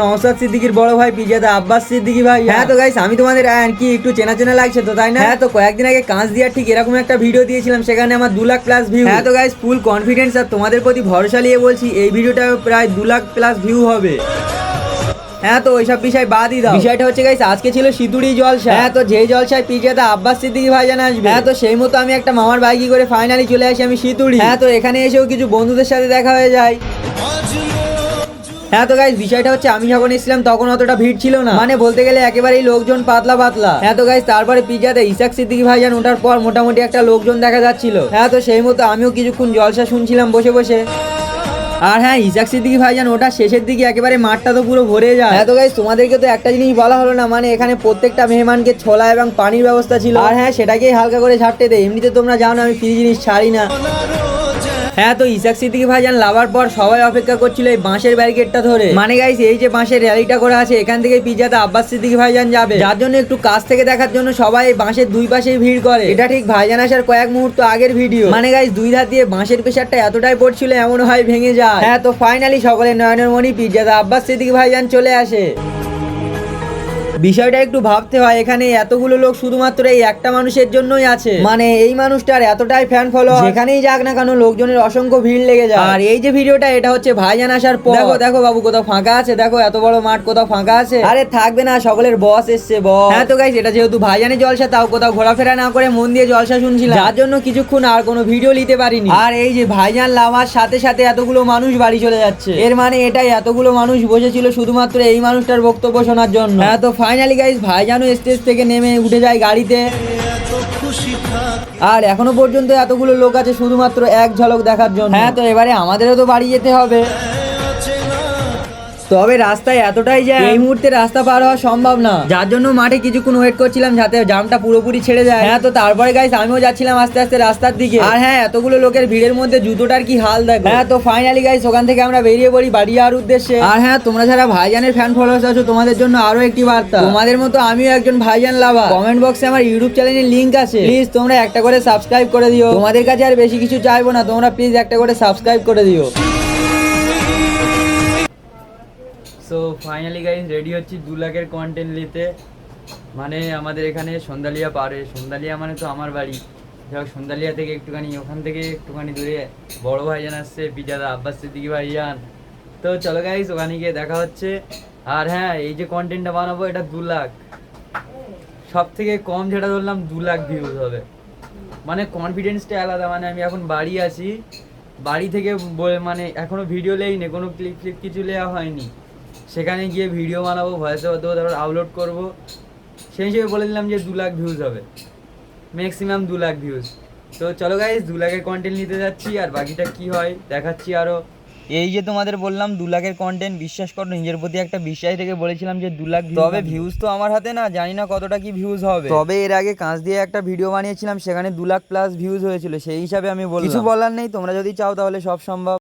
নওশাদ সিদ্দিকীর বড় ভাই পিজাদা আব্বাস সিদ্দিকী ভাই। হ্যাঁ তো গাইস, আমি তোমাদের কি একটু চেনা চেনা লাগছে তো, তাই না? হ্যাঁ তো কয়েকদিন আগে কাঁচ দিয়ার ঠিক এরকম একটা ভিডিও দিয়েছিলাম, সেখানে আমার 2 লাখ প্লাস ভিউ। হ্যাঁ তো গাইস, ফুল কনফিডেন্স আর তোমাদের প্রতি ভরসা নিয়ে বলছি এই ভিডিওটা প্রায় 2 লাখ প্লাস ভিউ হবে। হ্যাঁ তো ওইসব বিষয় বাদই দাও, বিষয়টা হচ্ছে গাইস আজকে ছিল সিতুড়ি জলসা। হ্যাঁ তো যে জলসায় পিজাদা আব্বাস সিদ্দিকী ভাইজান আসবে, হ্যাঁ তো সেই মতো আমি একটা মামার বাইকে করে ফাইনালি চলে আসি আমি সিতুড়ি। হ্যাঁ তো এখানে এসেও কিছু বন্ধুদের সাথে দেখা হয়ে যায়। হ্যাঁ তো গাইস, বিষয়টা হচ্ছে আমি যখন এসেছিলাম তখন অতটা ভিড় ছিল না, মানে বলতে গেলে একেবারেই লোকজন পাতলা পাতলা। হ্যাঁ তো গাইস, তারপরে পিজাতে ইসাক সিদ্দিকী ভাইজান ওঠার পর মোটামুটি একটা লোকজন দেখা যাচ্ছিল। হ্যাঁ তো সেই মতো আমিও কিছুক্ষণ জলসা শুনছিলাম বসে বসে। আর হ্যাঁ, ইসাক সিদ্দিকী ভাইজান ওটা শেষের দিকে একেবারে মাঠটা তো পুরো ভরে যায়। হ্যাঁ তো গাইস, তোমাদেরকে তো একটা জিনিস বলা হলো না, মানে এখানে প্রত্যেকটা মেহমানকে ছোলা এবং পানির ব্যবস্থা ছিল। আর হ্যাঁ, সেটাকেই হালকা করে ঝাপটে দেয়, এমনিতে তোমরা জানো আমি ফ্রি জিনিস ছাড়ি না। হ্যাঁ তো ইসাক সিদ্দিকী ভাইজান লাভার পর সবাই অপেক্ষা করছিল এই বাঁশের ব্যারিকেডটা ধরে। মানে গাইস, এই যে বাঁশের র্যালিটা করা আছে, এখান থেকে পিজাতে আব্বাস সিদ্দিকী ভাইজান যাবে, যার জন্য একটু কাছ থেকে দেখার জন্য সবাই এই বাঁশের দুই পাশেই ভিড় করে। এটা ঠিক ভাইজান আসার কয়েক মুহূর্ত আগের ভিডিও। মানে গাইস, দুই ধার দিয়ে বাঁশের প্রেসারটা এতটাই পড়ছিল এমন হয় ভেঙে যায়। হ্যাঁ তো ফাইনালি সকলের নয়নের মণি পিজাতে আব্বাস সিদ্দিকী ভাইজান চলে আসে। বিষয়টা একটু ভাবতে হয়, এখানে এতগুলো লোক শুধুমাত্র এই একটা মানুষের জন্যই আছে, মানে এই মানুষটার এতটাই ফ্যান ফলো, যেখানেই যাক না কেন লোকজনের অসংখ্য ভিড় লেগে যায়। আর এই যে ভিডিওটা, এটা হচ্ছে ভাইজান আসার পর। দেখো দেখো বাবু, কোথাও ফাঁকা আছে? দেখো এত বড় মাঠ, কোথাও ফাঁকা আছে? আরে থাকবে না, সকলের বস এসছে বস। হ্যাঁ তো গাইস, এটা যেহেতু ভাইজানের জলসা, তাও কোথাও ঘোরাফেরা না করে মন দিয়ে জলসা শুনছিলাম, যার জন্য কিছুক্ষণ আর কোনো ভিডিও নিতে পারিনি। আর এই যে ভাইজান লামার সাথে সাথে এতগুলো মানুষ বাড়ি চলে যাচ্ছে, এর মানে এটাই এতগুলো মানুষ বসেছিল শুধুমাত্র এই মানুষটার বক্তব্য শোনার জন্য। হ্যাঁ তো ফাইনালি গাইস, ভাইজানও স্টেজ থেকে নেমে উঠে যায় গাড়িতে। আর এখনো পর্যন্ত এতগুলো লোক আছে শুধুমাত্র এক ঝলক দেখার জন্য। হ্যাঁ তো এবারে আমাদেরও তো বাড়ি যেতে হবে, তবে রাস্তায় এতটাই জ্যাম, এই মুহূর্তে রাস্তা পার হওয়া সম্ভব না, যার জন্য মাঠে কিছুক্ষণ ওয়েট করছিলাম যাতে জামটা পুরোপুরি ছেড়ে যায়। হ্যাঁ তো তারপরে গাইস, আমিও যাচ্ছিলাম আস্তে আস্তে রাস্তার দিকে। আর হ্যাঁ, এতগুলো লোকের ভিড়ের মধ্যে জুতোটার কি হাল দেখো। হ্যাঁ তো ফাইনালি গাইস, ওখান থেকে আমরা বেরিয়ে পড়ি বাড়ি যাওয়ার উদ্দেশ্যে। আর হ্যাঁ, তোমরা যারা ভাইজানের ফ্যান ফলোয়ার্স আছো, তোমাদের জন্য আরো একটি বার্তা, তোমাদের মতো আমিও একজন ভাইজান লাভার। কমেন্ট বক্সে আমার ইউটিউব চ্যানেলের লিংক আছে, প্লিজ তোমরা একটা করে সাবস্ক্রাইব করে দিও। তোমাদের কাছে আর বেশি কিছু চাইবো না, তোমরা প্লিজ একটা করে সাবস্ক্রাইব করে দিও। সো ফাইনালি গাইস, রেডি হচ্ছি 2 লাখের কন্টেন্ট নিতে। মানে আমাদের এখানে সন্ধ্যালিয়া পারে, সন্ধ্যালিয়া মানে তো আমার বাড়ি। যাই হোক, সন্ধ্যালিয়া থেকে একটুখানি, ওখান থেকে একটুখানি দূরে বড় ভাইজান আসছে, পিজাদা আব্বাস সিদ্দিকী ভাইজান। তো চলো গাইস, ওখানে গিয়ে দেখা হচ্ছে। আর হ্যাঁ, এই যে কন্টেন্টটা বানাবো, এটা 2 লাখ, সব থেকে কম যেটা ধরলাম 2 লাখ ভিউজ হবে। মানে কনফিডেন্সটা আলাদা। মানে আমি এখন বাড়ি আছি, বাড়ি থেকে মানে এখনো ভিডিও লেইনি, কোনো ক্লিপ ফ্লিপ কিছু নেওয়া হয়নি। সেখানে গিয়ে ভিডিও বানাবো, ভয়েস ওভার দেবো, তারপর আপলোড করবো। সেই হিসেবে বলে দিলাম যে 2 লাখ ভিউজ হবে, ম্যাক্সিমাম 2 লাখ ভিউজ। তো চলো গাইস, 2 লাখের কন্টেন্ট নিতে যাচ্ছি, আর বাকিটা কি হয় দেখাচ্ছি আরো। এই যে তোমাদের বললাম 2 লাখের কন্টেন্ট, বিশ্বাস করো নিজের প্রতি একটা বিশ্বাস থেকে বলেছিলাম যে 2 লাখ, তবে ভিউজ তো আমার হাতে না, জানি না কতটা কি ভিউজ হবে। তবে এর আগে কাঁচ দিয়ে একটা ভিডিও বানিয়েছিলাম, সেখানে 2 লাখ প্লাস ভিউজ হয়েছিল, সেই হিসাবে আমি বললাম। কিছু বলার নেই, তোমরা যদি চাও তাহলে সব সম্ভব।